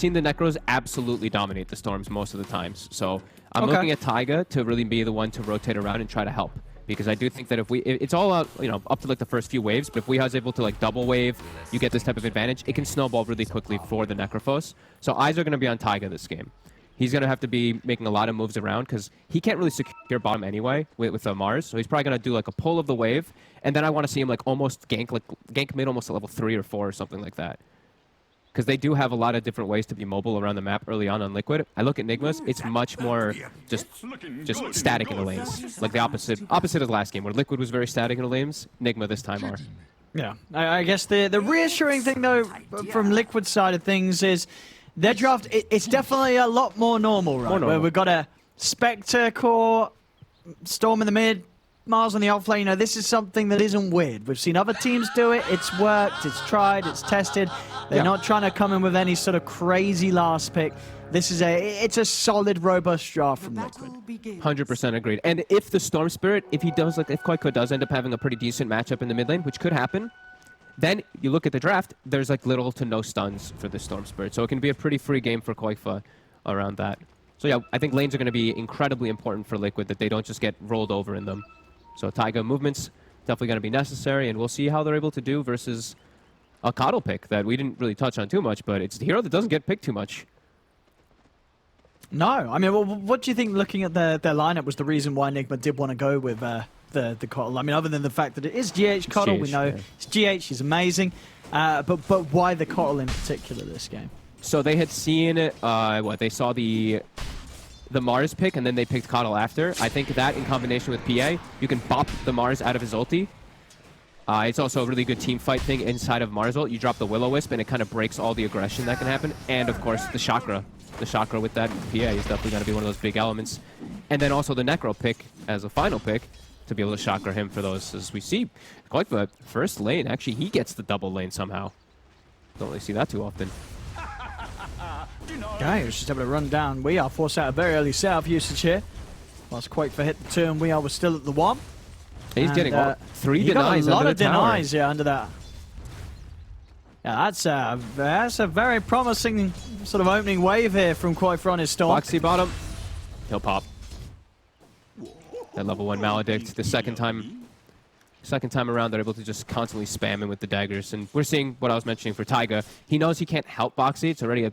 seen the Necros absolutely dominate the Storms most of the times. So I'm looking at Taiga to really be the one to rotate around and try to help. Because I do think that if it's all out, up to like the first few waves, but if Weehaw is able to like double wave, you get this type of advantage, it can snowball really quickly for the Necrophos. So eyes are going to be on Taiga this game. He's going to have to be making a lot of moves around because he can't really secure bottom anyway with Mars. So he's probably going to do like a pull of the wave. And then I want to see him like almost gank mid almost at level 3 or 4 or something like that. Because they do have a lot of different ways to be mobile around the map early on Liquid. I look at Nigma's, it's much more just static in the lanes. Like the opposite of last game, where Liquid was very static in the lanes, Nigma this time are. Yeah, I guess the reassuring thing, though, from Liquid's side of things is their draft, it's definitely a lot more normal, right? Where we've got a Spectre core, Storm in the mid, Mars on the off lane. This is something that isn't weird. We've seen other teams do it. It's worked, it's tried, it's tested. They're not trying to come in with any sort of crazy last pick. This is it's a solid, robust draft from Liquid. 100% agreed. And if the Storm Spirit, if Koiko does end up having a pretty decent matchup in the mid lane, which could happen, then you look at the draft, there's like little to no stuns for the Storm Spirit. So it can be a pretty free game for Koifa around that. So yeah, I think lanes are going to be incredibly important for Liquid, that they don't just get rolled over in them. So Taiga movements definitely going to be necessary, and we'll see how they're able to do versus a Coddle pick that we didn't really touch on too much, but it's the hero that doesn't get picked too much. No, I mean, well, what do you think, looking at their lineup, was the reason why Nigma did want to go with the Coddle? I mean, other than the fact that it is GH Coddle, we know it's GH, he's amazing, but why the Coddle in particular this game? So they had seen, they saw the Mars pick, and then they picked Coddle after. I think that in combination with PA, you can bop the Mars out of his ulti. It's also a really good team fight thing inside of Mars ult. You drop the Will-O-Wisp, and it kind of breaks all the aggression that can happen. And, of course, the Chakra. The Chakra with that PA is definitely going to be one of those big elements. And then also the Necro pick as a final pick to be able to Chakra him for those. As we see, quite the first lane, actually, he gets the double lane somehow. Don't really see that too often. Okay, he was just able to run down. We are forced out a very early setup usage here. Whilst Quake hit the 2 and we was still at the 1. He's getting 3 denies. Got a lot of denies, yeah, under that. Yeah, that's a very promising sort of opening wave here from Quake on his Storm. Boxy bottom. He'll pop. That level 1 Maledict. The second time around, they're able to just constantly spam him with the daggers. And we're seeing what I was mentioning for Taiga. He knows he can't help Boxy. It's already a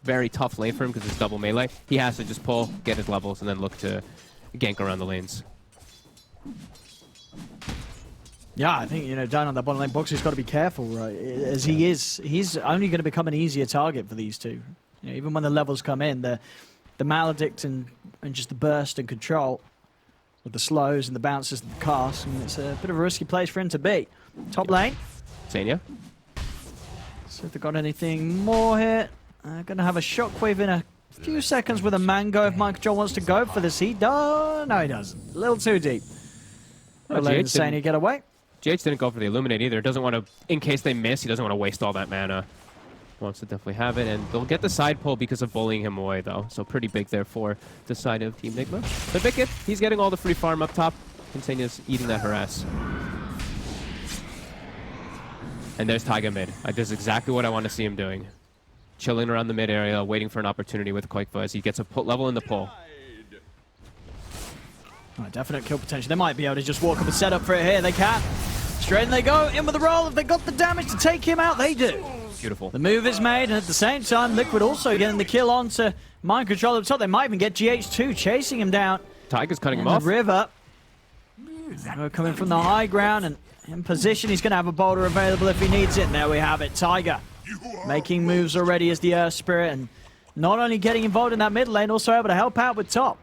very tough lane for him because it's double melee. He has to just pull, get his levels, and then look to gank around the lanes. Yeah, I think, down on that bottom lane, Boxy's got to be careful, right? As he's only going to become an easier target for these two. Even when the levels come in, the Maledict and just the burst and control with the slows and the bounces and the casts, and it's a bit of a risky place for him to be. Top lane. Sanya. So if they've got anything more here, going to have a shockwave in a few seconds with a mango if Mike Joel wants to go for this. He does. No, he doesn't. A little too deep. Oh, letting Sanya get away. GH didn't go for the Illuminate either. Doesn't want to, in case they miss, he doesn't want to waste all that mana. Wants to definitely have it, and they'll get the side pull because of bullying him away, though. So pretty big there for the side of Team Nigma. But Bickett, he's getting all the free farm up top. Continues eating that harass. And there's Taiga mid. This is exactly what I want to see him doing. Chilling around the mid area, waiting for an opportunity with Quake as he gets a level in the pull. Oh, definite kill potential. They might be able to just walk up and set up for it here. They can. Straight in they go. In with the roll. If they got the damage to take him out, they do. Beautiful. The move is made, and at the same time, Liquid also getting the kill onto Mind Control up top. They might even get GH2 chasing him down. Taiga's cutting him off. The river. Coming from the high ground and in position. He's going to have a boulder available if he needs it. And there we have it. Taiga making moves already as the Earth Spirit, and not only getting involved in that mid lane, also able to help out with top.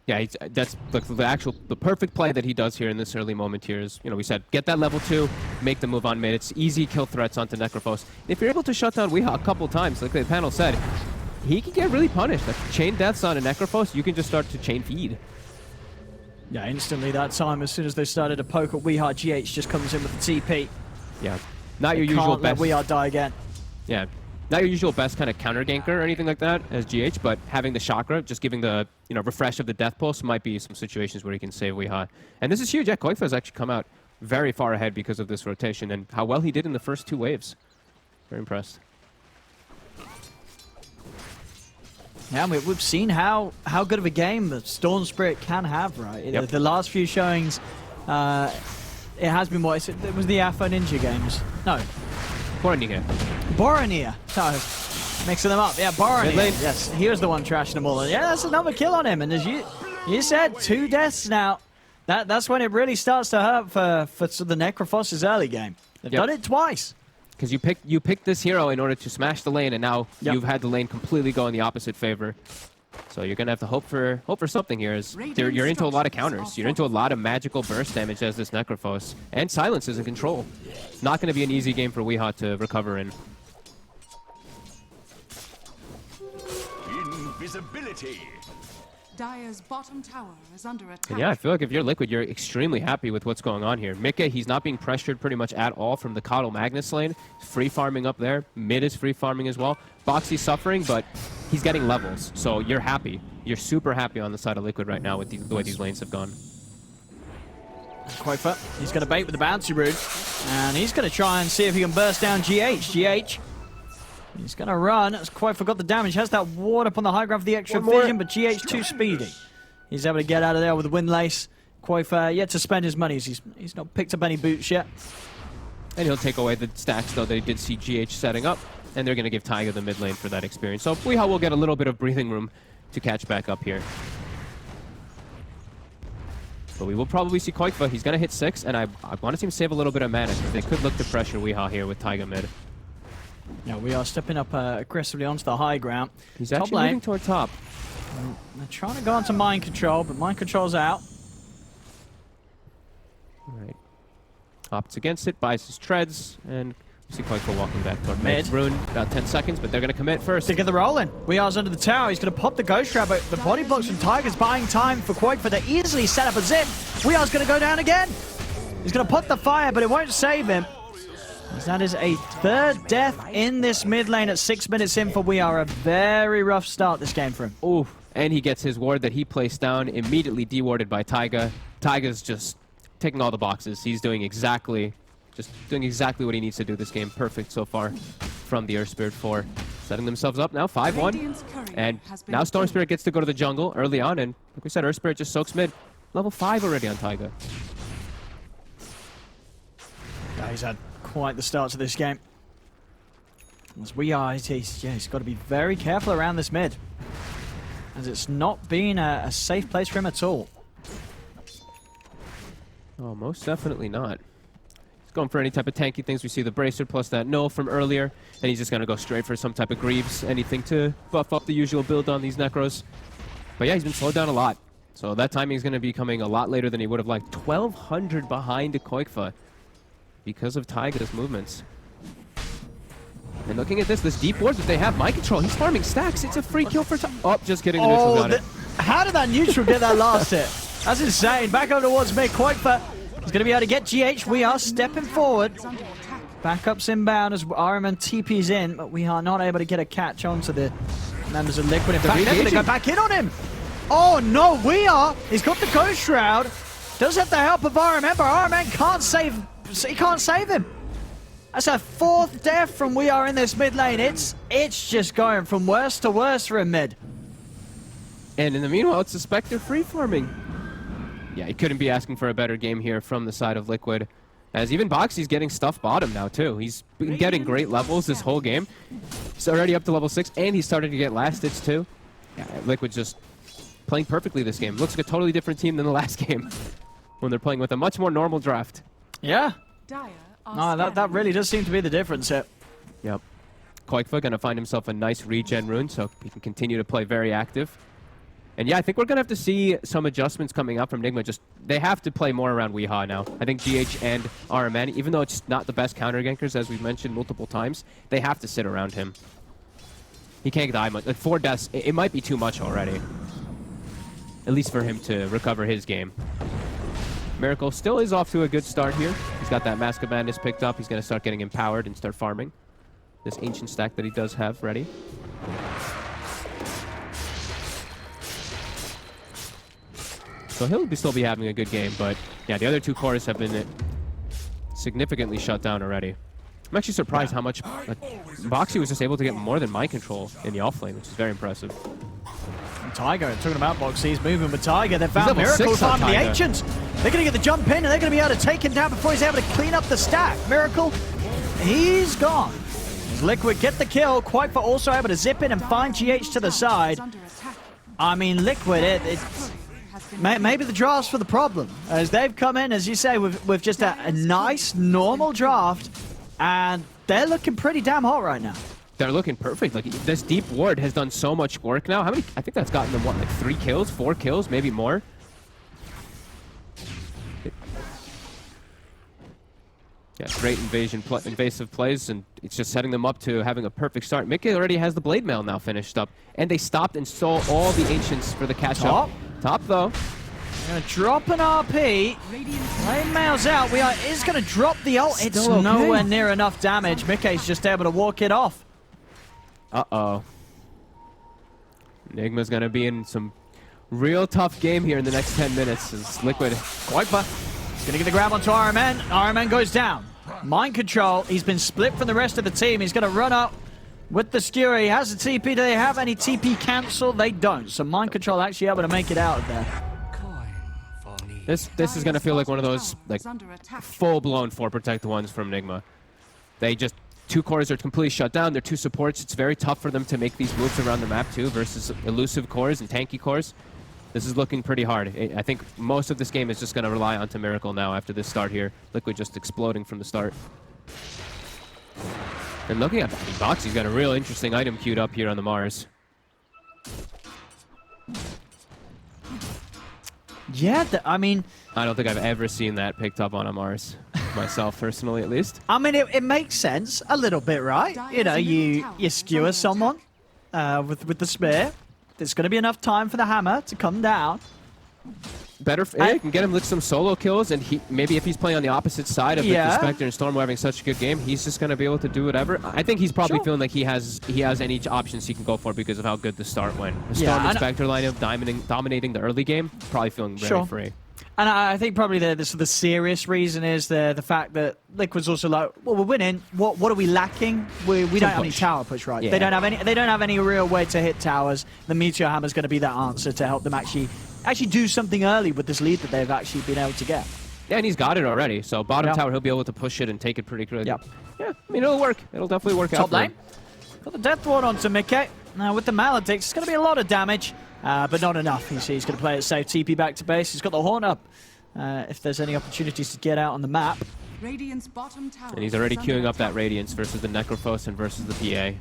Yeah, that's the perfect play that he does here in this early moment here is, we said, get that level 2, make the move on mid. It's easy kill threats onto Necrophos. If you're able to shut down Weehaw a couple times, like the panel said, he can get really punished. Like chain deaths on a Necrophos, you can just start to chain feed. Yeah, instantly that time, as soon as they started to poke at Weehaw, GH just comes in with the TP. Yeah, not your usual best. Can't let Weehaw die again. Yeah. Not your usual best kind of counter ganker or anything like that as GH, but having the Chakra, just giving the refresh of the Death Pulse might be some situations where he can save Weehaw. And this is huge. Yeah, Koifa has actually come out very far ahead because of this rotation and how well he did in the first 2 waves. Very impressed. Yeah, we've seen how good of a game the Storm Spirit can have, right? Yep. The last few showings, it has been what? It was the Afro Ninja games. No. Boroniga. Boroniga. No. Mixing them up. Yeah, Boroniga. Yes, he was the one trashing them all. And yeah, that's another kill on him. And as you said, 2 deaths now. That's when it really starts to hurt for the Necrophos' early game. They've done it twice. Because you picked this hero in order to smash the lane, and now you've had the lane completely go in the opposite favor. So you're gonna have to hope for something here. As you're into a lot of counters, you're into a lot of magical burst damage as this Necrophos, and silence is in control. It's not gonna be an easy game for Weehaw to recover in. Invisibility. Dire's bottom tower is under attack. And yeah, I feel like if you're Liquid, you're extremely happy with what's going on here. Mika, he's not being pressured pretty much at all from the Coddle Magnus lane. Free farming up there. Mid is free farming as well. Boxy's suffering, but he's getting levels. So you're happy. You're super happy on the side of Liquid right now with the way these lanes have gone. Quaifa, he's going to bait with the bouncy rune. And he's going to try and see if he can burst down GH. GH. He's going to run. As Quaifa got the damage. Has that ward up on the high ground for the extra vision, but GH too speedy. He's able to get out of there with the Windlace. Quaifa yet to spend his money. He's not picked up any boots yet. And he'll take away the stacks, though. They did see GH setting up, and they're going to give Taiga the mid lane for that experience. So Weehaw will get a little bit of breathing room to catch back up here. But we will probably see Quaifa. He's going to hit 6, and I want to see him save a little bit of mana, because they could look to pressure Weehaw here with Taiga mid. Yeah, we are stepping up aggressively onto the high ground. He's actually moving toward top. They're trying to go onto Mind Control, but Mind Control's out. All right. Opts against it, buys his treads, and we see Quaifa walking back toward mid. Rune, about 10 seconds, but they're going to commit first. To get the roll in. Weehar's under the tower. He's going to pop the Ghost Trap, but the body blocks from Tiger's buying time for Quaifa to easily set up a zip. Weehar's going to go down again. He's going to put the fire, but it won't save him. As that is a 3rd death in this mid lane at 6 minutes in for Weehaw. A very rough start this game for him. Ooh, and he gets his ward that he placed down, immediately dewarded by Taiga. Taiga's just taking all the boxes. He's doing exactly what he needs to do this game. Perfect so far from the Earth Spirit 4. Setting themselves up now, 5-1. And now Storm Spirit gets to go to the jungle early on, and like we said, Earth Spirit just soaks mid. Level 5 already on Taiga. Yeah, he's had quite the start to this game. As he's got to be very careful around this mid, as it's not been a safe place for him at all. Oh, most definitely not. He's going for any type of tanky things. We see the Bracer plus that null from earlier, and he's just going to go straight for some type of Greaves, anything to buff up the usual build on these Necros. But yeah, he's been slowed down a lot, so that timing is going to be coming a lot later than he would have liked. 1,200 behind Quaifa because of Taiga's movements. And looking at this deep ward that they have, Mind Control, he's farming stacks. It's a free kill for Oh, just kidding, the neutral got it. How did that neutral get that last hit? That's insane. Back over towards mid. Quaifa is going to be able to get GH. We are stepping forward. Backups inbound as RMN TP's in, but we are not able to get a catch onto the members of Liquid. In fact, they're going to go back in on him. Oh no, we are. He's got the Ghost Shroud. Does have the help of RMN, but RMN can't save. He can't save him. That's a 4th death from We Are in this mid lane. It's just going from worse to worse for him mid. And in the meanwhile, it's the Spectre free farming. Yeah, he couldn't be asking for a better game here from the side of Liquid. As even Boxy's getting stuff bottom now too. He's been getting great levels this whole game. He's already up to level 6, and he's starting to get last hits too. Yeah, Liquid's just playing perfectly this game. Looks like a totally different team than the last game when they're playing with a much more normal draft. Yeah. No, that really does seem to be the difference here. Yep. Quaifa going to find himself a nice regen rune, so he can continue to play very active. And yeah, I think we're going to have to see some adjustments coming up from Nigma. They have to play more around Weehaw now. I think GH and RMN, even though it's not the best counter gankers, as we've mentioned multiple times, they have to sit around him. He can't die much. Like 4 deaths, it might be too much already. At least for him to recover his game. Miracle still is off to a good start here. He's got that Mask of Madness picked up. He's going to start getting empowered and start farming this ancient stack that he does have ready. So he'll still be having a good game, but yeah, the other 2 cores have been significantly shut down already. I'm actually surprised how much Boxy was just able to get more than Mind Control in the offlane, which is very impressive. Tiger, talking about Boxy, he's moving with Tiger. They found level Miracle 6 on farming the Tiger. Ancients. They're going to get the jump in, and they're going to be able to take him down before he's able to clean up the stack. Miracle, he's gone. As Liquid get the kill, Quaifa also able to zip in and find GH to the side. I mean, Liquid, maybe the draft's for the problem. As they've come in, as you say, with just a nice, normal draft, and they're looking pretty damn hot right now. They're looking perfect. Like, this deep ward has done so much work now. How many? I think that's gotten them, what, like 3 kills, 4 kills, maybe more? Yeah, great invasive plays, and it's just setting them up to having a perfect start. Mickey already has the Blade Mail now finished up, and they stopped and stole all the Ancients for the catch-up. Top, though. Gonna drop an RP. Blade Mail's out. Is gonna drop the ult. It's Still okay. nowhere near enough damage. Mickey's just able to walk it off. Uh-oh. Nigma's gonna be in some real tough game here in the next 10 minutes. It's Liquid. Quaifa gonna get the grab onto RMN. RMN goes down. Mind control. He's been split from the rest of the team. He's gonna run up with the skewer. He has the TP. Do they have any TP cancel? They don't. So Mind control actually able to make it out of there. This is gonna feel like one of those like full-blown 4-protect ones from Nigma. They just 2 cores are completely shut down. They're 2 supports. It's very tough for them to make these moves around the map too versus elusive cores and tanky cores. This is looking pretty hard. I think most of this game is just going to rely onto Miracle now after this start here. Liquid just exploding from the start. And looking at Boxy's got a real interesting item queued up here on the Mars. Yeah, I mean... I don't think I've ever seen that picked up on a Mars. Myself, personally, at least. I mean, it makes sense a little bit, right? You know, you skewer someone with the spear. There's going to be enough time for the hammer to come down. Better, you can get him with some solo kills, and maybe if he's playing on the opposite side of the Spectre and Storm having such a good game, he's just going to be able to do whatever. I think he's probably feeling like he has any options he can go for because of how good the start went. The Storm and Spectre lineup dominating the early game, probably feeling very free. And I think probably the serious reason is the fact that Liquid's also like, well, we're winning. What are we lacking? We don't have any tower push, right? Yeah. They don't have any real way to hit towers. The Meteor Hammer's going to be that answer to help them actually do something early with this lead that they've actually been able to get. Yeah, and he's got it already. So bottom tower, he'll be able to push it and take it pretty quickly. Yeah, I mean, it'll work. It'll definitely work out. Top lane. Got the Death Ward onto Mickey. Now with the Maledicts, it's going to be a lot of damage. But not enough. He's going to play it safe. TP back to base. He's got the horn up. If there's any opportunities to get out on the map. Radiant's bottom tower and he's already queuing up that Radiance versus the Necrophos and versus the PA.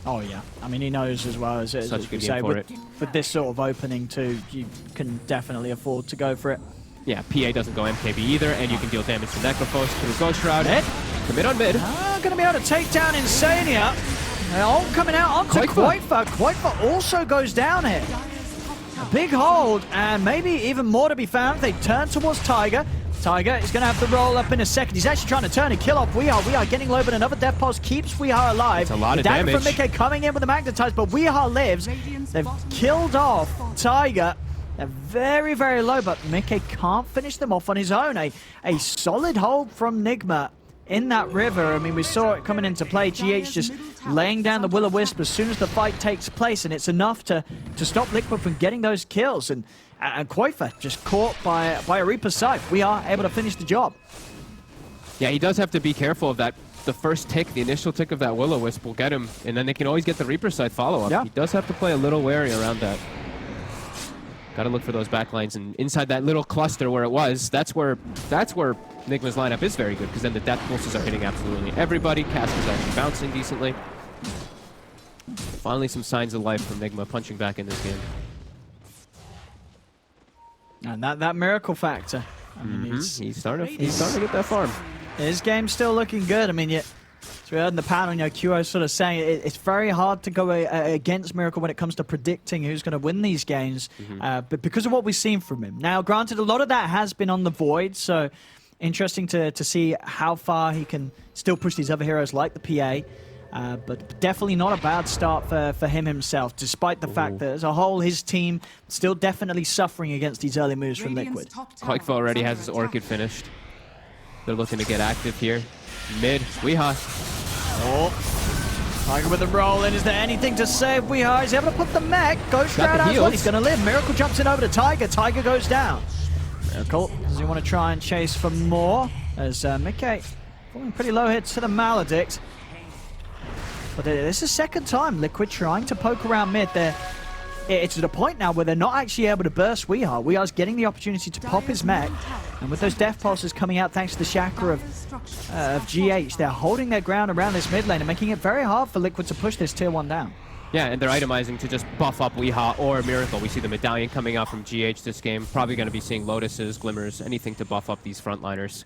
Oh yeah. I mean, he knows as well as such a good game for it. With this sort of opening too, you can definitely afford to go for it. Yeah, PA doesn't go MKB either, and you can deal damage to Necrophos through Ghost Shroud. Commit on mid. Going to be able to take down Insania. They're all coming out onto Quaifa. Quaifa also goes down here. A big hold, and maybe even more to be found. They turn towards Tiger. Tiger is going to have to roll up in a second. He's actually trying to turn and kill off Weehaw. Weehaw getting low, but another Death Pulse keeps Weehaw alive. It's a lot of damage. From Mickey coming in with the Magnetize, but Weehaw lives. They've killed off Tiger. They're very, very low, but Mickey can't finish them off on his own. A solid hold from Nigma in that river. I mean, we saw it coming into play. GH just laying down the Will-O-Wisp as soon as the fight takes place, and it's enough to stop Liquid from getting those kills. And Quaifa just caught by a Reaper's Scythe. We are able to finish the job. Yeah, he does have to be careful of that. The first tick, the initial tick of that Will-O-Wisp will get him, and then they can always get the Reaper's Scythe follow-up. Yeah. He does have to play a little wary around that. Got to look for those backlines, and inside that little cluster where it was, that's where Nigma's lineup is very good, because then the Death Pulses are hitting absolutely everybody. Cast is actually bouncing decently. Finally some signs of life from Nigma punching back in this game. And that miracle factor. I mean, he's starting to get that farm. His game's still looking good. I mean, as we heard in the panel, QO sort of saying it's very hard to go against Miracle when it comes to predicting who's going to win these games, but because of what we've seen from him. Now, granted, a lot of that has been on the Void, so interesting to see how far he can still push these other heroes like the PA, but definitely not a bad start for him himself, despite the fact that as a whole, his team still definitely suffering against these early moves from Liquid. Quaifa already has his Orchid finished. They're looking to get active here. Mid, Weehaw. Tiger with the roll in. Is there anything to save Weeha? He's able to put the mech. Ghost Shroud out as well. He's going to live. Miracle jumps in over to Tiger. Tiger goes down. Miracle, does he want to try and chase for more? As Mickey falling pretty low hits to the Maledict. But this is the second time Liquid trying to poke around mid. It's at a point now where they're not actually able to burst Weeha. Weeha's getting the opportunity to pop his mech. And with those death pulses coming out thanks to the chakra of GH, they're holding their ground around this mid lane and making it very hard for Liquid to push this tier 1 down. Yeah, and they're itemizing to just buff up Weeha or Miracle. We see the Medallion coming out from GH this game. Probably going to be seeing Lotuses, Glimmers, anything to buff up these frontliners.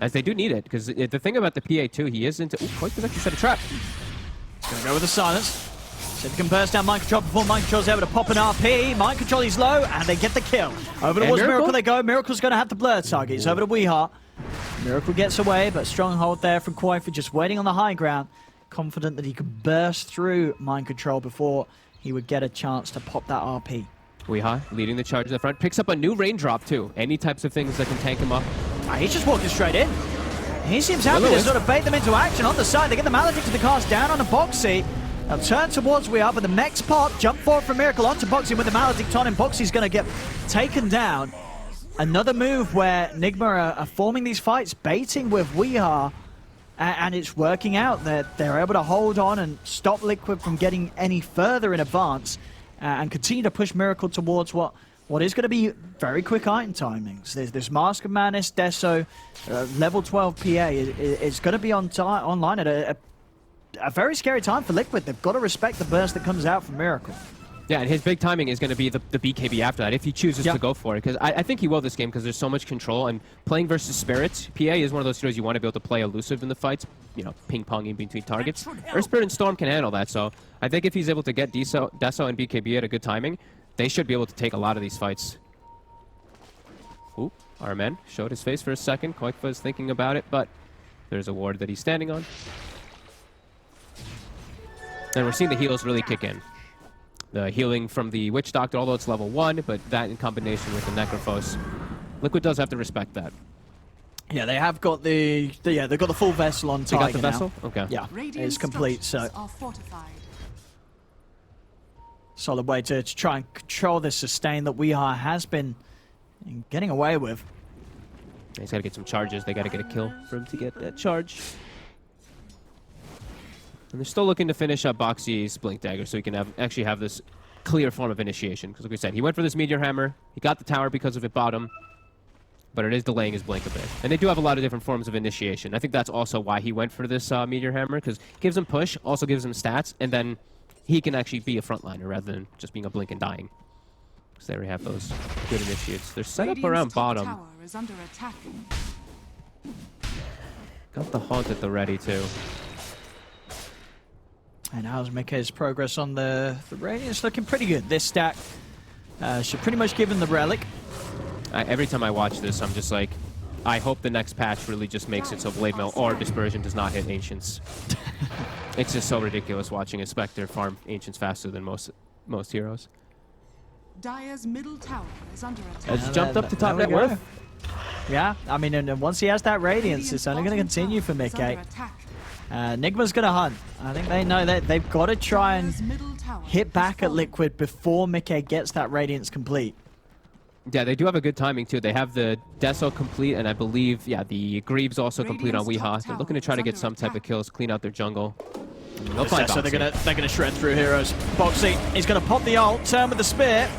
As they do need it, because the thing about the PA2, he is into... Ooh, Koikva's actually set a trap. He's going to go with the silence. So they can burst down Mind Control before Mind Control's able to pop an RP. Mind Control, he's low, and they get the kill. Over towards Miracle they go. Miracle's going to have the blur target. He's over to Weeha. Miracle gets away, but stronghold there from Koikva, just waiting on the high ground. Confident that he could burst through Mind Control before he would get a chance to pop that RP. Weeha leading the charge in the front. Picks up a new raindrop, too. Any types of things that can tank him up. He's just walking straight in. He seems happy to sort of bait them into action on the side. They get the Maledict to the cast down on the Boxy. Now turn towards Weeha, but the mech's pop. Jump forward from Miracle onto Boxy with the Maledict on, and Boxy's going to get taken down. Another move where Nigma are forming these fights, baiting with Weeha, and it's working out. They're able to hold on and stop Liquid from getting any further in advance, and continue to push Miracle towards what is going to be very quick item timings. There's this Mask of Madness, Deso, level 12 PA is going to be online at a very scary time for Liquid. They've got to respect the burst that comes out from Miracle. Yeah, and his big timing is going to be the BKB after that, if he chooses to go for it. Because I think he will this game, because there's so much control. And playing versus Spirits, PA is one of those heroes you want to be able to play elusive in the fights, you know, ping-ponging between targets. Or Spirit and Storm can handle that, so I think if he's able to get Deso and BKB at a good timing, they should be able to take a lot of these fights. Ooh, Armen showed his face for a second. Koikva is thinking about it, but there's a ward that he's standing on. And we're seeing the heals really kick in. The healing from the Witch Doctor, although it's level 1, but that in combination with the Necrophos. Liquid does have to respect that. Yeah, they have got they've got the full vessel on Tiger. They got the vessel? Okay. Yeah, it's complete, so solid way to try and control this sustain that Weeha has been getting away with. He's got to get some charges. They got to get a kill for him to get that charge. And they're still looking to finish up Boxy's Blink Dagger so he can actually have this clear form of initiation. Because like we said, he went for this Meteor Hammer. He got the tower because of it bottom. But it is delaying his Blink a bit. And they do have a lot of different forms of initiation. I think that's also why he went for this Meteor Hammer. Because it gives him push, also gives him stats, and then he can actually be a frontliner rather than just being a Blink and dying. Because they already have those good initiates. They're set up around bottom. Got the Haunt at the ready too. And how's Mickey's progress on the Radiance? Looking pretty good. This stack should pretty much give him the Relic. Every time I watch this, I'm just like, I hope the next patch really just makes it so Blade Mail or Dispersion does not hit Ancients. It's just so ridiculous watching a Spectre farm Ancients faster than most heroes. Dire's middle tower is under attack. Has jumped up to top net worth. Yeah, I mean, and once he has that Radiance, it's only going to continue for Mickey. Nigma's going to hunt. I think they know that they've got to try and hit back at Liquid before Mickey gets that Radiance complete. Yeah, they do have a good timing too. They have the Deso complete, and I believe, yeah, the Greaves also complete on Weeha. They're looking to try to get some type of kills, clean out their jungle. They'll find so they're gonna shred through heroes. Boxy, he's gonna pop the ult, turn with the spear.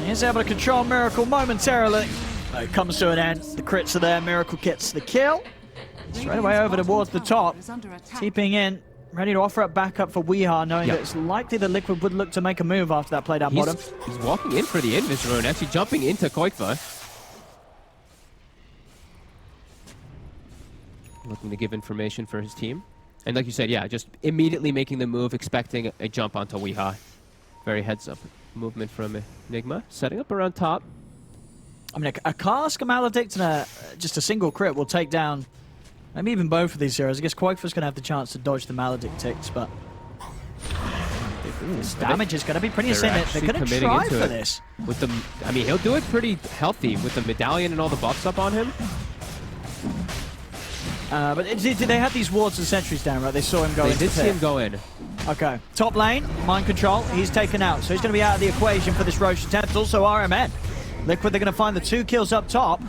He's able to control Miracle momentarily. It comes to an end. The crits are there. Miracle gets the kill. Straight away over towards the top. TPing in, ready to offer up backup for Weeha, knowing that it's likely that Liquid would look to make a move after that play down bottom. He's walking in for the invis rune, actually jumping into Koikva. Looking to give information for his team. And like you said, yeah, just immediately making the move, expecting a jump onto Weeha. Very heads-up movement from Nigma, setting up around top. I mean, a Cask, a Maledict, and just a single crit will take down maybe even both of these heroes. I guess Koikva's going to have the chance to dodge the Maledict ticks, but this damage is going to be pretty insane. They're going to try for this. With the, I mean, he'll do it pretty healthy with the Medallion and all the buffs up on him. But did they have these wards and sentries down, right? They saw him go in. They did see him go in. Okay. Top lane, mind control. He's taken out. So he's going to be out of the equation for this Roche attempt. Also RMN. Liquid, they're going to find the 2 kills up top.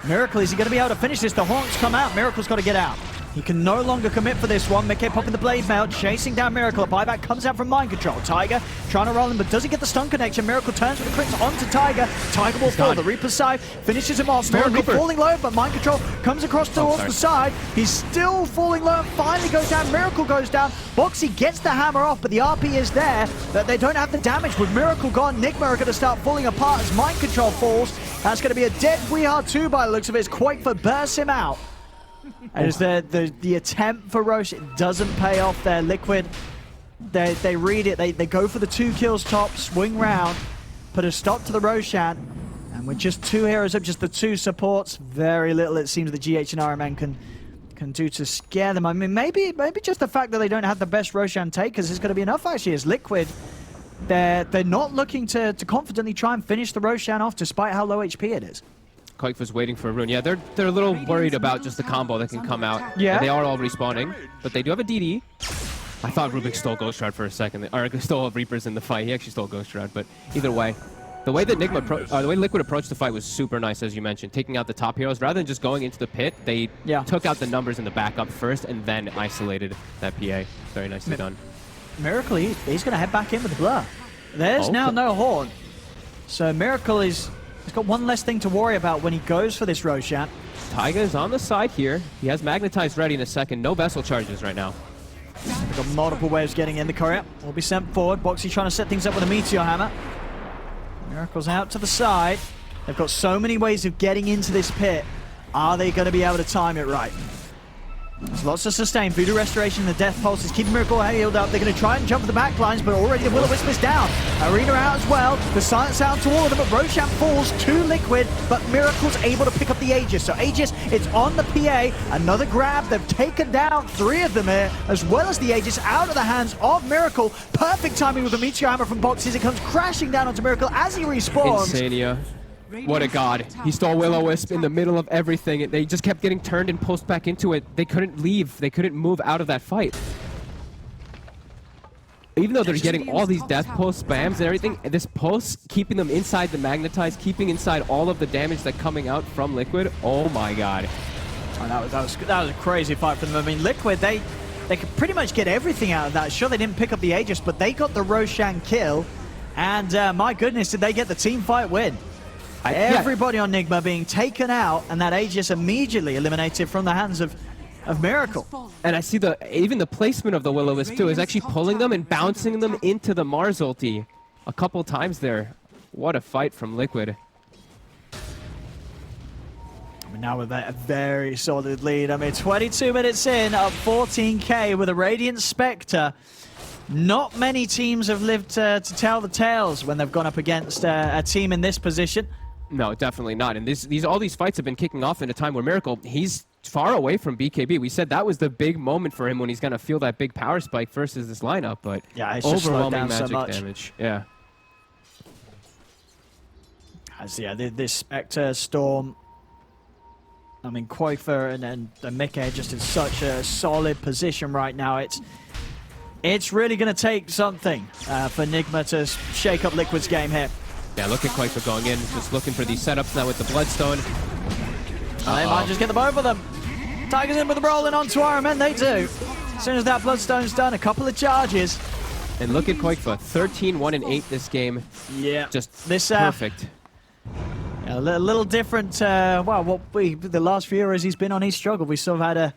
Miracle, is he going to be able to finish this? The Haunts come out. Miracle's got to get out. He can no longer commit for this one. Mickey popping the blade mail, chasing down Miracle. A buyback comes out from mind control. Tiger trying to roll him, but does he get the stun connection? Miracle turns with the crits onto Tiger. Tiger will fall. The Reaper's side finishes him off. Miracle falling low, but mind control comes across towards the side. He's still falling low. Finally goes down. Miracle goes down. Boxy gets the hammer off, but the RP is there. That they don't have the damage. With Miracle gone, Nigma are going to start falling apart as mind control falls. That's going to be a dead We2 by the looks of it. Quakefor bursts him out. And it's the attempt for Roche, it doesn't pay off there. Liquid, they read it, they go for the 2 kills top, swing round, put a stop to the Roshan, and with just 2 heroes up, just the 2 supports, very little it seems the GH and RMN can do to scare them. I mean, maybe just the fact that they don't have the best Roshan takers is going to be enough actually, as Liquid, they're not looking to confidently try and finish the Roshan off despite how low HP it is. Quakefor's waiting for a rune. Yeah, they're a little worried about just the combo that can come out. Yeah. And they are all respawning, but they do have a DD. I thought Rubik stole Ghost Shroud for a second, or stole Reapers in the fight. He actually stole Ghost Shroud, but either way, the way that the way Liquid approached the fight was super nice, as you mentioned, taking out the top heroes rather than just going into the pit. They took out the numbers in the backup first, and then isolated that PA. Very nicely done. Miracle, he's going to head back in with the blur. There's now no Horn, so Miracle is. He's got one less thing to worry about when he goes for this Roshan. Taiga is on the side here. He has Magnetized ready in a second. No vessel charges right now. They've got multiple waves getting in. The courier will be sent forward. Boxy trying to set things up with a Meteor Hammer. Miracle's out to the side. They've got so many ways of getting into this pit. Are they going to be able to time it right? There's lots of sustain. Voodoo Restoration and the Death Pulse is keeping Miracle healed up. They're going to try and jump for the back lines, but already the Will-O-Wisp is down. Arena out as well. The silence out to all of them, but Roshan falls to Liquid, but Miracle's able to pick up the Aegis. So Aegis, it's on the PA. Another grab. They've taken down 3 of them here, as well as the Aegis out of the hands of Miracle. Perfect timing with the Meteor Hammer from Boxy as it comes crashing down onto Miracle as he respawns. Insania. What a god. He stole Will-O-Wisp in the middle of everything. They just kept getting turned and pushed back into it. They couldn't leave. They couldn't move out of that fight. Even though they're getting all these death pulse spams and everything, this pulse keeping them inside the magnetized, keeping inside all of the damage that's coming out from Liquid. Oh my god. Oh, that was a crazy fight for them. I mean, Liquid, they could pretty much get everything out of that. Sure, they didn't pick up the Aegis, but they got the Roshan kill. And my goodness, did they get the team fight win. Everybody on Nigma being taken out, and that Aegis immediately eliminated from the hands of Miracle. And I see even the placement of the Will-O-Wisp too is actually pulling them and bouncing them into the Mars ulti a couple times there. What a fight from Liquid. I mean, now with a very solid lead. I mean, 22 minutes in, up 14k with a Radiant Spectre. Not many teams have lived to tell the tales when they've gone up against a team in this position. No, definitely not. And all these fights have been kicking off in a time where Miracle, he's far away from BKB. We said that was the big moment for him when he's going to feel that big power spike versus this lineup, but yeah, it's just overwhelming magic so damage. Yeah. As this Spectre Storm, I mean, Quakefor and Mickey just in such a solid position right now. It's really going to take something for Nigma to shake up Liquid's game here. Yeah, look at Quakefor going in, just looking for these setups now with the Bloodstone. They might just get the both of them. Tigers in with the rolling onto RMN, they do. As soon as that Bloodstone's done, a couple of charges. And look at Quakefor, 13-1-8 this game. Yeah. Just perfect. A little different, well, the last few years he's been on, he's struggled. We sort of had a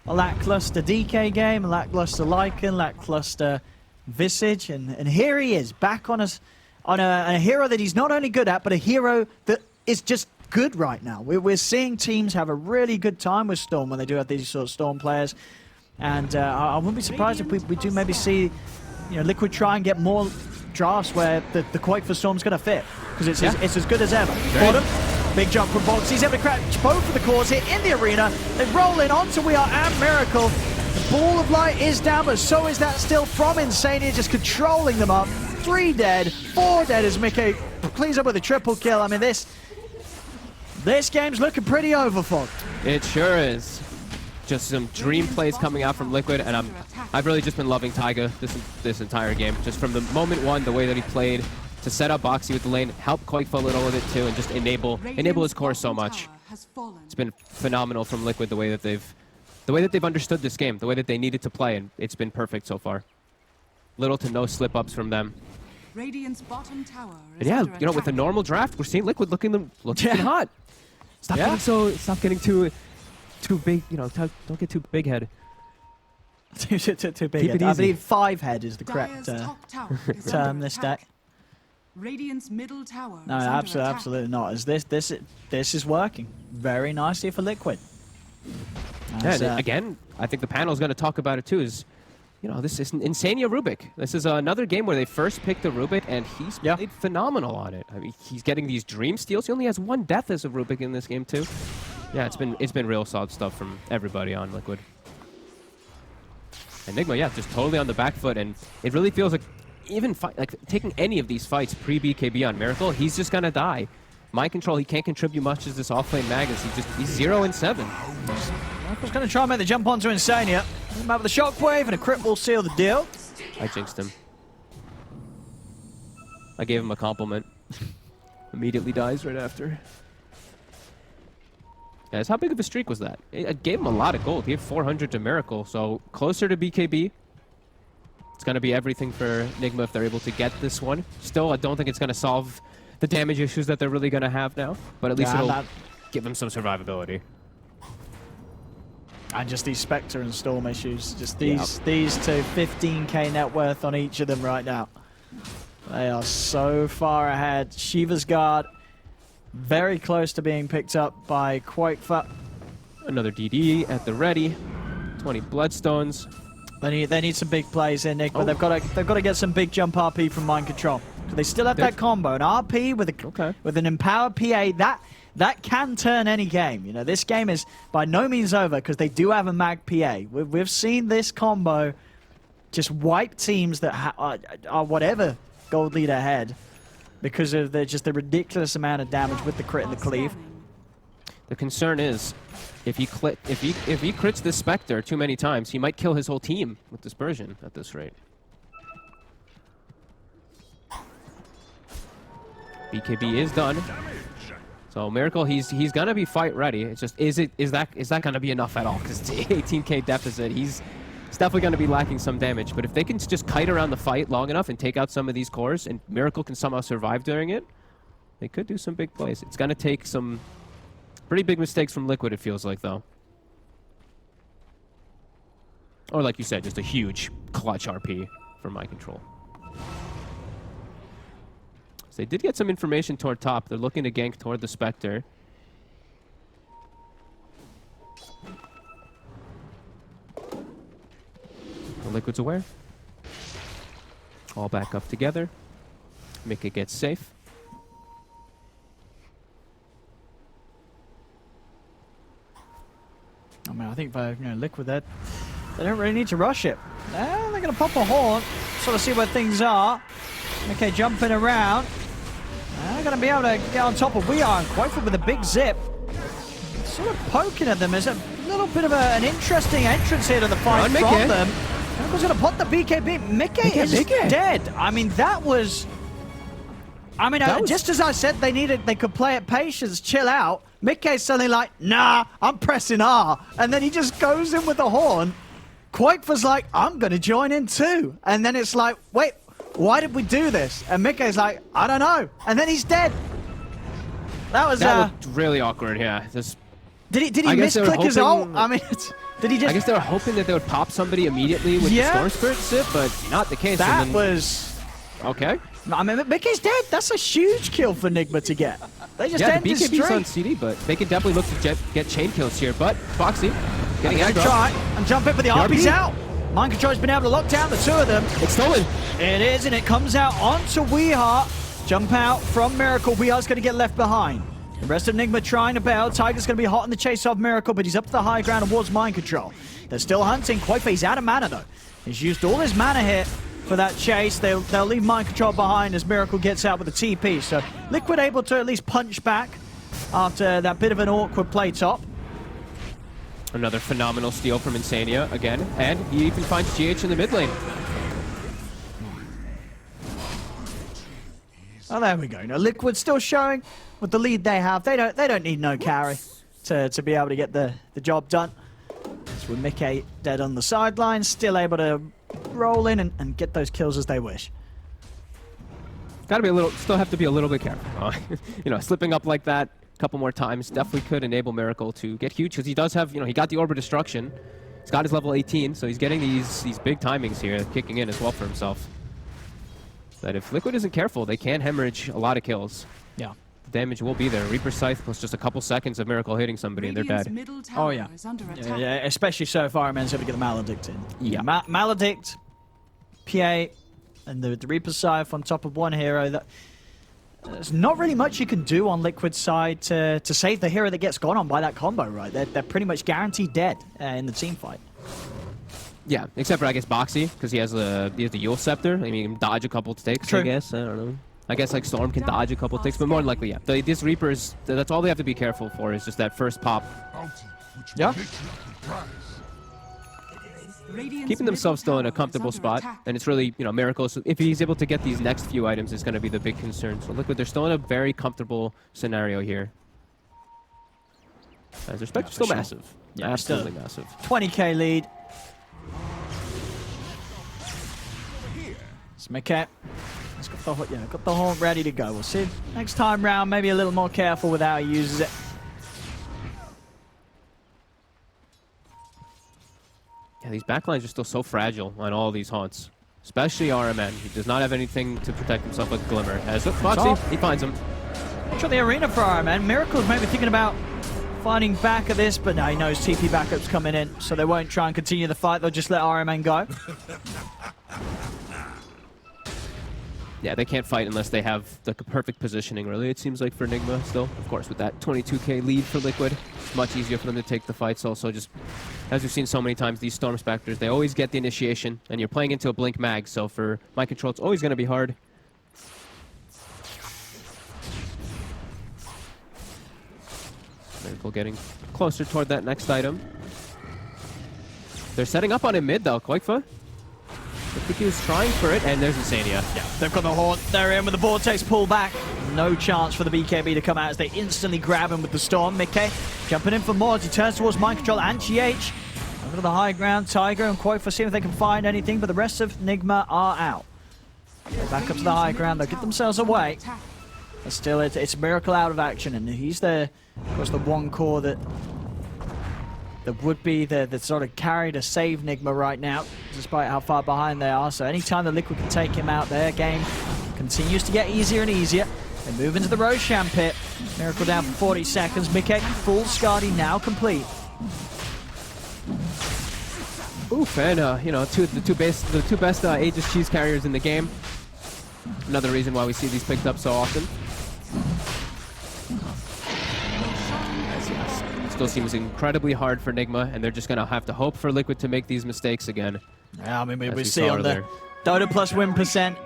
lackluster DK game, a lackluster Lycan, lackluster Visage, and here he is, back on a hero that he's not only good at, but a hero that is just good right now. We're seeing teams have a really good time with Storm when they do have these sort of Storm players, and I wouldn't be surprised if we do maybe see, Liquid try and get more drafts where the Quakefor Storm's going to fit, because it's as good as ever. Bottom, big jump from Box. He's able to catch both of the cores here in the arena. They roll in onto We Are and Miracle. The ball of light is down, but so is that still from Insania, just controlling them up. 3 dead, 4 dead as Mickey cleans up with a triple kill. I mean, this game's looking pretty over, Fog. It sure is. Just some dream plays coming out from Liquid, and I've really just been loving Taiga this entire game. Just from the moment one, the way that he played to set up Boxy with the lane, help Quakeful a little with it too, and just enable his core so much. It's been phenomenal from Liquid the way that they've understood this game, the way that they needed to play, and it's been perfect so far. Little to no slip-ups from them. Radiant's bottom tower is And yeah, under you know, with the normal draft, we're seeing Liquid looking hot. Stop getting too big. You know, don't get too big head. too big Keep head. it I easy. believe 5 head is the correct Dire's top tower is term under this attack. deck. Radiant's middle tower No, is under attack. absolutely not. As this is working very nicely for Liquid. As, Yeah, again, I think the panel is going to talk about it too. Is, you know, this is Insania Rubik. This is another game where they first picked the Rubik, and he's played phenomenal on it. I mean, he's getting these dream steals. He only has 1 death as a Rubik in this game too. Yeah, it's been real solid stuff from everybody on Liquid. And Nigma, yeah, just totally on the back foot, and it really feels like even taking any of these fights pre-BKB on Miracle, he's just gonna die. Mind control, he can't contribute much as this off-lane Magus. He's 0-7. Miracle's going to try and make the jump onto Insania. Him out with a shockwave, and a crit will seal the deal. I jinxed him. I gave him a compliment. Immediately dies right after. Guys, how big of a streak was that? It gave him a lot of gold. He had 400 to Miracle, so closer to BKB. It's going to be everything for Nigma if they're able to get this one. Still, I don't think it's going to solve the damage issues that they're really going to have now, but at least it'll give them some survivability. And just these Spectre and Storm issues. Just these two, 15k net worth on each of them right now. They are so far ahead. Shiva's Guard, very close to being picked up by Quakeful. Another DD at the ready. 20 Bloodstones. They need some big plays in, Nick, but they've got to get some big jump RP from Mind Control. So they still have that combo, an RP with an empowered PA. That can turn any game. You know, this game is by no means over because they do have a mag PA. We've seen this combo just wipe teams that are whatever gold lead ahead because of the ridiculous amount of damage with the crit and the cleave. The concern is, if he crits this Spectre too many times, he might kill his whole team with Dispersion at this rate. BKB is done. So Miracle, he's gonna be fight ready. It's just is that gonna be enough at all? Because it's 18k deficit. He's definitely gonna be lacking some damage. But if they can just kite around the fight long enough and take out some of these cores, and Miracle can somehow survive during it, they could do some big plays. It's gonna take some pretty big mistakes from Liquid, it feels like, though. Or like you said, just a huge clutch RP for Mind Control. So they did get some information toward top. They're looking to gank toward the Spectre. The Liquid's aware. All back up together. Mika gets safe. I mean, I think by Liquid, they don't really need to rush it. They're going to pop a horn, sort of see where things are. Okay, jumping around. They're going to be able to get on top of We Are, and Quakeful with a big zip. Sort of poking at them. There's a little bit of an interesting entrance here to the fight from them. Miracle's going to put the BKB. Mickey is dead. I mean, that was... just as I said, they could play it patience, chill out. Mickey's suddenly like, nah, I'm pressing R. And then he just goes in with the horn. Quakefull's like, I'm going to join in too. And then it's like, wait, why did we do this? And Mickey's like, I don't know. And then he's dead. That looked really awkward, yeah. Did he misclick his ult? I mean, did he just... I guess they were hoping that they would pop somebody immediately with the Storm Spirit zip, but not the case. That was... Okay. I mean, Mickey's dead. That's a huge kill for Nigma to get. They just end the his BKB's streak. on CD, but they can definitely look to get chain kills here. But Foxy getting aggro. Try and jump in, but the RP's out. Mind Control's been able to lock down the two of them. It's stolen. It is, and it comes out onto Weeheart. Jump out from Miracle. Weeheart's going to get left behind. The rest of Nigma trying to bail. Tiger's going to be hot in the chase of Miracle, but he's up to the high ground towards Mind Control. They're still hunting. Quakeful, he's out of mana, though. He's used all his mana here for that chase. They'll leave Mind Control behind as Miracle gets out with a TP. So Liquid able to at least punch back after that bit of an awkward play top. Another phenomenal steal from Insania again, and he even finds GH in the mid lane. Oh, there we go. Now, Liquid still showing with the lead they have. They don't need no carry to be able to get the job done. So with Mickey dead on the sidelines, still able to roll in and get those kills as they wish. Gotta be a little, still have to be a little bit careful. You know, slipping up like that a couple more times definitely could enable Miracle to get huge, because he does have, you know, he got the Orb of Destruction. He's got his level 18, so he's getting these big timings here, kicking in as well for himself. But if Liquid isn't careful, they can hemorrhage a lot of kills. Yeah. The damage will be there. Reaper Scythe plus just a couple seconds of Miracle hitting somebody and they're dead. Oh, yeah. Yeah, especially so if Iron Man's able to get the Maledict in. Yeah. Maledict, PA, and the Reaper Scythe on top of one hero. There's not really much you can do on Liquid's side to save the hero that gets gone on by that combo, right? They're pretty much guaranteed dead in the team fight. Yeah, except for, I guess, Boxy, because he has the Yule Scepter. I mean, he can dodge a couple ticks, True. I guess. I don't know. I guess, like, Storm can dodge a couple ticks, but more than likely, yeah. These Reapers, that's all they have to be careful for, is just that first pop. Yeah. Keeping themselves still in a comfortable spot, and it's really, you know, Miracles. If he's able to get these next few items, it's going to be the big concern. So Liquid, they're still in a very comfortable scenario here. As their Spectre's still massive. Yeah, absolutely massive. 20k lead. It's Mickey. He's got the haunt ready to go. We'll see next time round, maybe a little more careful with how he uses it. Yeah, these backlines are still so fragile on all these haunts. Especially RMN. He does not have anything to protect himself with Glimmer. As Foxy, he finds him. Try the arena for RMN. Miracle's maybe thinking about fighting back at this, but no, he knows TP backup's coming in, so they won't try and continue the fight. They'll just let RMN go. Yeah, they can't fight unless they have the perfect positioning, really, it seems like, for Nigma still. Of course, with that 22k lead for Liquid, it's much easier for them to take the fights. Also, just as we've seen so many times, these Storm Spectres, they always get the initiation, and you're playing into a Blink Mag, so for my control, it's always going to be hard. Miracle getting closer toward that next item. They're setting up on him mid, though, Koikfa. I think he was trying for it, and there's Insania. Yeah, they've got the haunt. They're in with the Vortex pull back. No chance for the BKB to come out as they instantly grab him with the Storm. Mickey jumping in for more as he turns towards Mind Control and GH. Over to the high ground, Tiger and Koikfa seeing if they can find anything, but the rest of Nigma are out. Back up to the high ground, they'll get themselves away. But still, it's Miracle out of action, and he's of course, the one core that would be the sort of carry to save Nigma right now, despite how far behind they are. So anytime the Liquid can take him out, their game continues to get easier and easier. They move into the Roshan pit. Miracle down for 40 seconds. Mickey, full Skadi now complete. Oof, and you know, the two best Aegis cheese carriers in the game. Another reason why we see these picked up so often. Still seems incredibly hard for Nigma, and they're just going to have to hope for Liquid to make these mistakes again. Yeah, I mean, we see on the Dota plus win percent,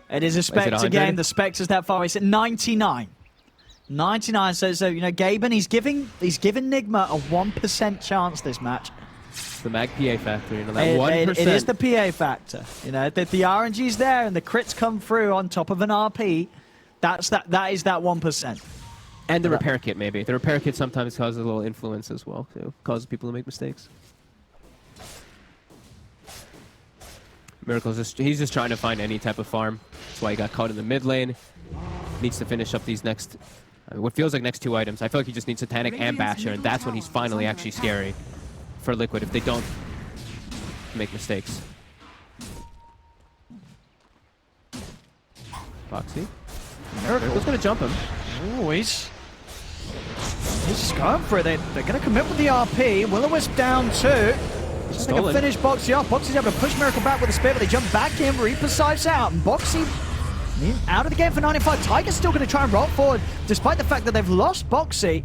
it is a Spectre game. The Spectre's that far away. It's at 99. 99, so you know, Gaben, he's giving Nigma a 1% chance this match. The Mag PA factor, you know, that 1%. It is the PA factor. You know, the RNG's there and the crits come through on top of an RP. That is that 1%. And the repair kit, maybe. The repair kit sometimes causes a little influence as well, too. Causes people to make mistakes. Miracle's he's just trying to find any type of farm. That's why he got caught in the mid lane. Needs to finish up these next, what feels like next two items. I feel like he just needs Satanic and Basher, and that's when he's finally actually scary for Liquid if they don't make mistakes. Foxy. Miracle's gonna jump him. Ooh, he's just going for it. They're going to commit with the RP. Will-O-Wisp down too. So they can finish Boxy off. Boxy's able to push Miracle back with a spear, but they jump back in. Reaper Scythe's out. And Boxy out of the game for 95. Tiger's still going to try and roll forward, despite the fact that they've lost Boxy.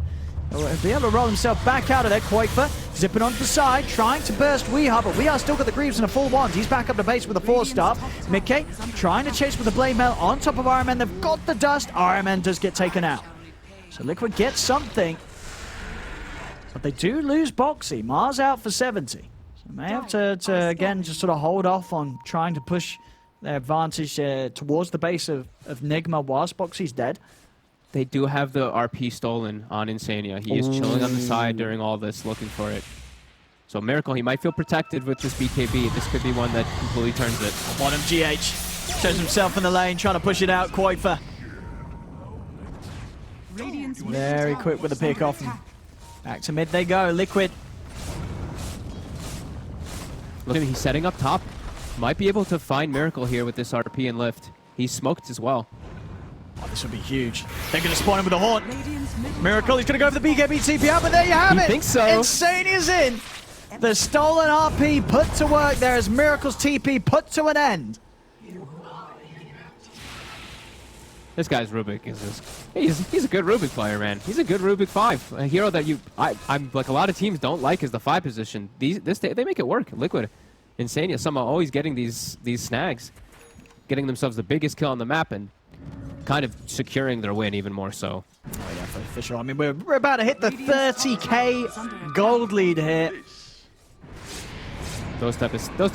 He'll be able to roll himself back out of there. Koikfa zipping onto the side, trying to burst Weeha, but Weeha still got the Greaves and a full wand. He's back up to base with a 4-star. Mickey trying to chase with the Blade Mail on top of RMN. They've got the dust. RMN does get taken out. So Liquid gets something. But they do lose Boxy. Mars out for 70. So they may have to again, just sort of hold off on trying to push their advantage towards the base of Nigma whilst Boxy's dead. They do have the RP stolen on Insania. He is chilling on the side during all this, looking for it. So Miracle, he might feel protected with this BKB. This could be one that completely turns it. Bottom GH shows himself in the lane, trying to push it out. Koifa. Very quick with the pick off. Back to mid they go. Liquid. Look at him, he's setting up top. Might be able to find Miracle here with this RP and lift. He's smoked as well. Oh, this would be huge. They're going to spawn him with a haunt. Miracle, he's going to go for the BKB TP out, but there you have it. I think so. Insania's in. The stolen RP put to work there as Miracle's TP put to an end. This guy's Rubik he's a good Rubik player, man. He's a good Rubik 5. A hero that I'm like a lot of teams don't like is the 5 position. They make it work. Liquid, Insania, somehow always getting these snags, getting themselves the biggest kill on the map and kind of securing their win even more so. Oh yeah, for sure. I mean, we're about to hit the 30k gold lead here. Those type of steals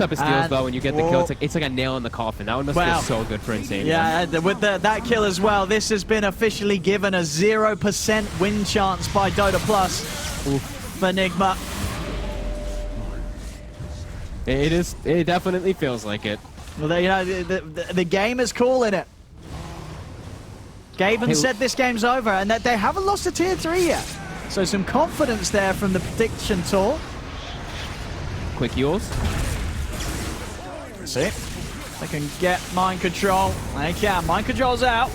though, when you get the kill, it's like a nail in the coffin. That one must feel so good for Insania. Yeah, with that kill as well, this has been officially given a 0% win chance by Dota2 for Nigma. It definitely feels like it. Well, the game is calling it. Gaben said this game's over, and that they haven't lost a tier 3 yet. So some confidence there from the prediction tool. Quick Yules. See? They can get mind control. They can. Mind control's out.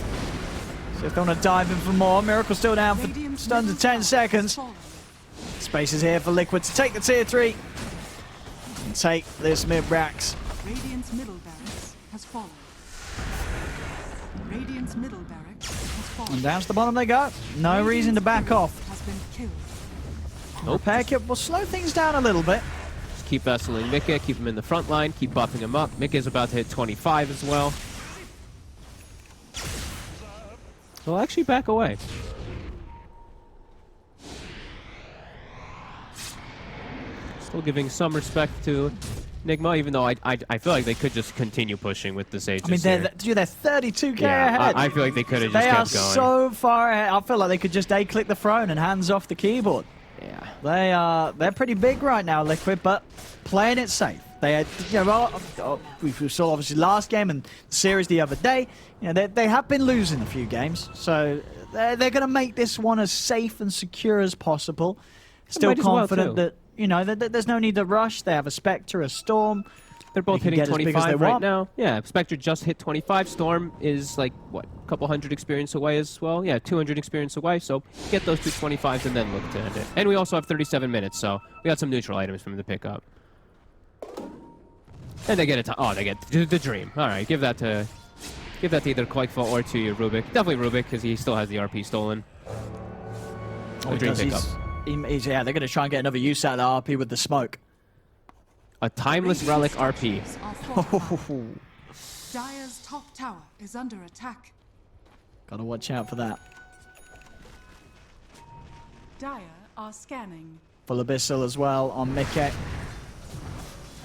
So if they want to dive in for more, Miracle still down for just under 10 seconds. Space is here for Liquid to take the tier 3 and take this mid-racks. Radiant's middle barracks has fallen. Radiant's middle barracks has fallen. And down to the bottom they go. No reason to back off. Has been killed. Repair kit will slow things down a little bit. Just keep vessaling Mika, keep him in the front line, keep buffing him up. Mika's about to hit 25 as well. He'll actually back away. Still giving some respect to Nigma, even though I feel like they could just continue pushing with this Aegis. I mean, they're 32k ahead. I feel like they could have just kept going. They are so far ahead. I feel like they could just A-click the throne and hands off the keyboard. Yeah. They're pretty big right now, Liquid, but playing it safe. They had, we saw obviously last game and the series the other day. They have been losing a few games, so they're going to make this one as safe and secure as possible. Still confident that there's no need to rush. They have a Spectre, a Storm. They're both hitting 25 right now. Yeah, Spectre just hit 25. Storm is like, what, a couple hundred experience away as well? Yeah, 200 experience away. So get those two 25s and then look to end it. And we also have 37 minutes, so we got some neutral items from them to pick up. And they get they get the Dream. All right, give that to either Koifa or to Rubik. Definitely Rubik, because he still has the RP stolen. The Dream pickup. Yeah, they're going to try and get another use out of the RP with the smoke. A timeless relic RP. Dire's top tower is under attack. Gotta watch out for that. Dire are scanning. Full Abyssal as well on Mickey.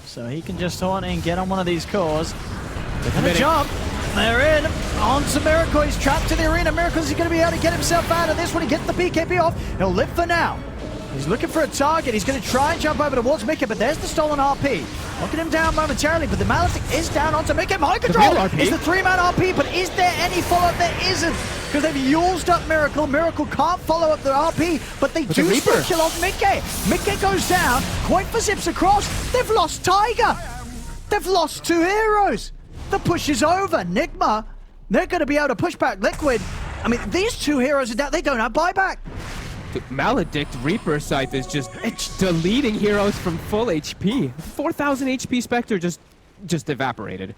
So he can just haunt in, get on one of these cores. And a jump. They're in. On to Miracle. He's trapped in the arena. Miracle's going to be able to get himself out of this when he gets the BKB off. He'll live for now. He's looking for a target. He's going to try and jump over towards Mickey, but there's the stolen RP. Knocking him down momentarily, but the Maledict is down onto Mickey. Mind control is the 3-man RP, but is there any follow-up? There isn't, because they've Yulesed up Miracle. Miracle can't follow up the RP, but they do still kill off Mickey. Mickey goes down. Koifa zips across. They've lost Tiger. They've lost 2 heroes. The push is over. Nigma, they're going to be able to push back Liquid. I mean, these 2 heroes are down. They don't have buyback. Maledict Reaper Scythe is just deleting heroes from full HP. 4,000 HP Spectre just evaporated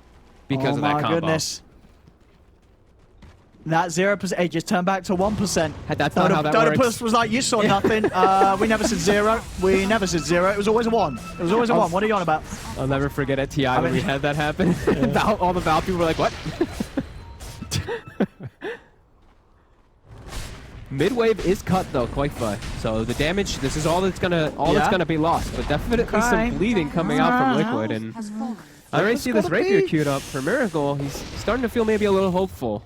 because of that combo. Oh my goodness. That 0%, it just turned back to 1%. That's not how that works. Dota2 was like, you saw nothing. We never said 0. We never said 0. It was always a 1. It was always a 1. What are you on about? I'll never forget at TI when we had that happen. Yeah. All the Valve people were like, what? Mid-wave is cut though, Koifa. So the damage, this is all that's gonna be lost. But definitely some bleeding coming out from Liquid. And I already see this rapier queued up for Miracle. He's starting to feel maybe a little hopeful.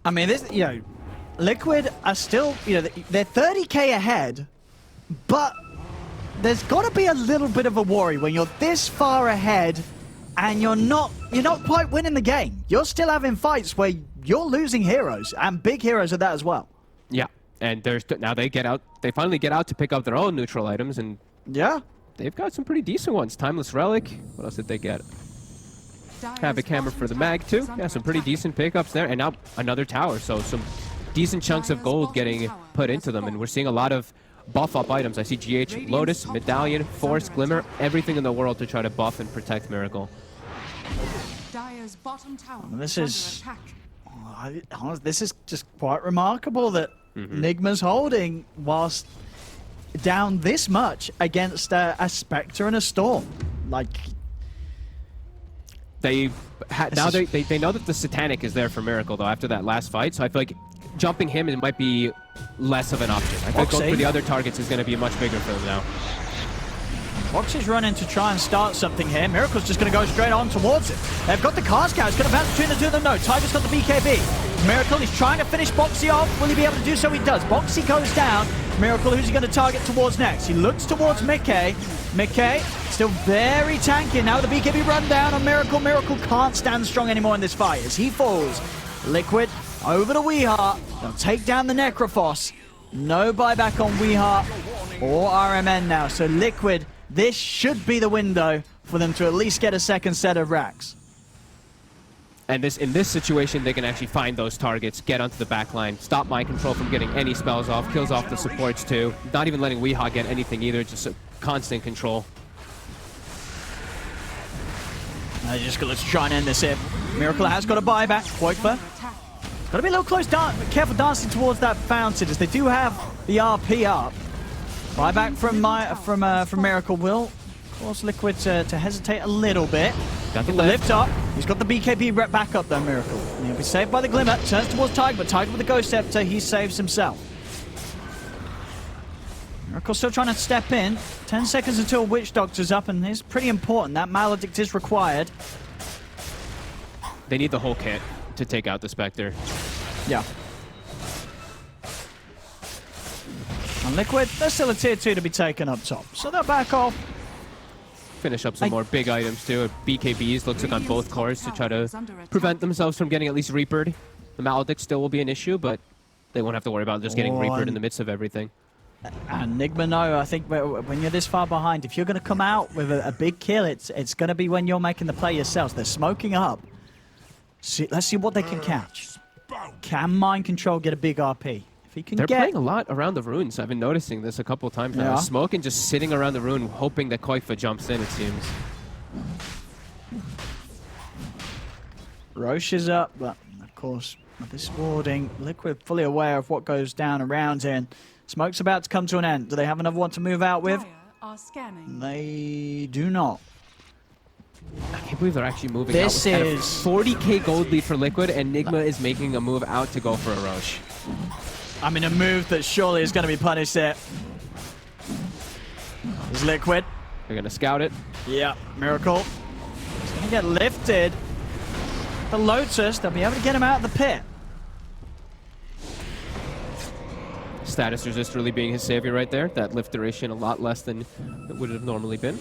I mean, this, you know, Liquid are still, you know, they're 30k ahead, but there's got to be a little bit of a worry when you're this far ahead and you're not quite winning the game. You're still having fights where you're losing heroes, and big heroes at that as well. Yeah, and now they finally get out to pick up their own neutral items, and yeah, they've got some pretty decent ones. Timeless Relic. What else did they get? Havoc Hammer for the mag too. Yeah, some pretty decent pickups there, and now another tower. So some decent chunks of gold getting put into them, and we're seeing a lot of buff up items. I see GH, Lotus, Medallion, Force, Glimmer, everything in the world to try to buff and protect Miracle. This is just quite remarkable that Nigma's holding whilst down this much against a Spectre and a Storm. Like, they know that the Satanic is there for Miracle though after that last fight, so I feel like jumping him, it might be less of an option. I think going for the other targets is going to be much bigger for them now. Foxy's running to try and start something here. Miracle's just going to go straight on towards it. They've got the car scout. It's going to bounce between the two of them. No, Tiger's got the BKB. Miracle is trying to finish Boxy off. Will he be able to do so? He does. Boxy goes down. Miracle, who's he going to target towards next? He looks towards Mickey. Mickey still very tanky. Now the BKB run down on Miracle. Miracle can't stand strong anymore in this fight as he falls. Liquid over to Weeheart. They'll take down the Necrophos. No buyback on Weeheart or RMN now. So Liquid, this should be the window for them to at least get a second set of racks. And in this situation, they can actually find those targets, get onto the back line, stop Mind Control from getting any spells off, kills off the supports too. Not even letting Weehaw get anything either, just a constant control. Let's try and end this here. Miracle has got a buyback. Koifa. Got to be a little close, careful dancing towards that fountain as they do have the RP up. Buyback from Miracle will cause Liquid to hesitate a little bit. Got the lift up. He's got the BKB back up though, Miracle. And he'll be saved by the Glimmer. Turns towards Tiger, but Tiger with the Ghost Scepter, he saves himself. Miracle still trying to step in. 10 seconds until Witch Doctor's up, and it's pretty important. That Maledict is required. They need the whole kit to take out the Spectre. Yeah. And Liquid, there's still a tier 2 to be taken up top. So they'll back off. Finish up some more big items too. BKBs looks like on both cores to try to prevent themselves from getting at least Reapered. The Maledict still will be an issue, but they won't have to worry about just getting Reapered in the midst of everything. And Nigma, no, I think when you're this far behind, if you're going to come out with a big kill, it's going to be when you're making the play yourselves. They're smoking up. Let's see what they can catch. Can Mind Control get a big RP? If he can They're playing a lot around the runes. I've been noticing this a couple of times now. Yeah. Smoke and just sitting around the rune, hoping that Koifa jumps in, it seems. Roche is up, but of course, with this warding, Liquid fully aware of what goes down around here. Smoke's about to come to an end. Do they have another one to move out with? They do not. I can't believe they're actually moving this out. This is 40k gold lead for Liquid, and Nigma is making a move out to go for a Roche. I mean, a move that surely is going to be punished there. Is Liquid. They're going to scout it. Yeah, Miracle. It's going to get lifted. The Lotus, they'll be able to get him out of the pit. Status Resist really being his savior right there. That lift duration a lot less than it would have normally been.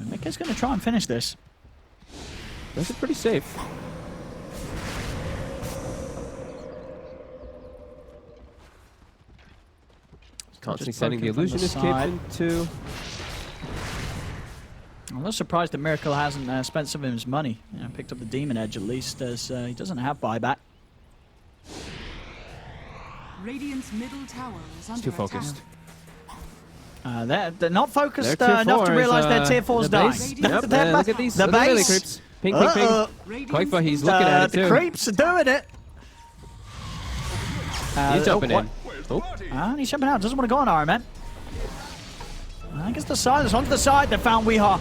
Mika's going to try and finish this. Does it pretty safe. Constantly sending the Illusionist Cape into... I'm not surprised that Miracle hasn't spent some of his money. You know, picked up the Demon Edge at least, as he doesn't have buyback. Radiant's middle tower is under too focused. They're not focused enough to realize their tier 4's dying. Yep, look at these. The base. Creeps. Ping, ping, ping. Koifa, he's looking at it too. The creeps are doing it. He's jumping in. And he's jumping out. Doesn't want to go on RMN. I guess the silence onto the side. They found Weehaw.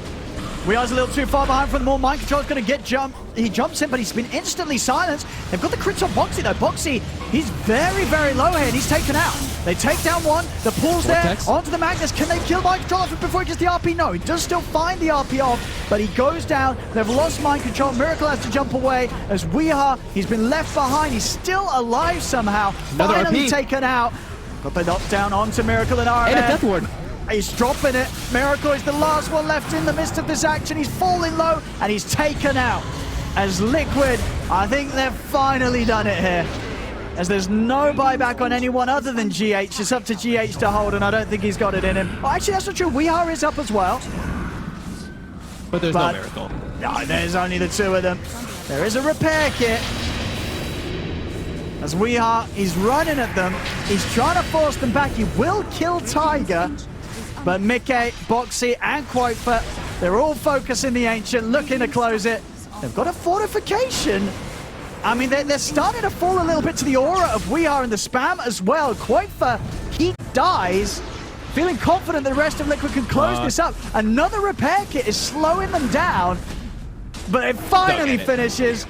Weehar's a little too far behind from the more. Mind Control's going to get jumped. He jumps in, but he's been instantly silenced. They've got the crits on Boxy, though. Boxy, he's very, very low here, and he's taken out. They take down one. The pull's there onto the Magnus. Can they kill Mind Control before he gets the RP? No, he does still find the RP off, but he goes down. They've lost Mind Control. Miracle has to jump away as Weehar, he's been left behind. He's still alive somehow. Another Finally RP. taken out. Got the knockdown onto Miracle and RF. And a Death Ward. He's dropping it. Miracle is the last one left in the midst of this action. He's falling low, and he's taken out. As Liquid, I think they've finally done it here. As there's no buyback on anyone other than GH. It's up to GH to hold, and I don't think he's got it in him. Oh, actually, that's not true. Weehar is up as well. But there's no Miracle. No, there's only the two of them. There is a repair kit. As Weehar, he's running at them. He's trying to force them back. He will kill Tiger. But Mickey, Boxy, and Quofa, they're all focusing the Ancient, looking to close it. They've got a fortification. I mean, they're starting to fall a little bit to the aura of Weehar and the spam as well. Quofa, he dies. Feeling confident the rest of Liquid can close this up. Another repair kit is slowing them down. But it finally finishes.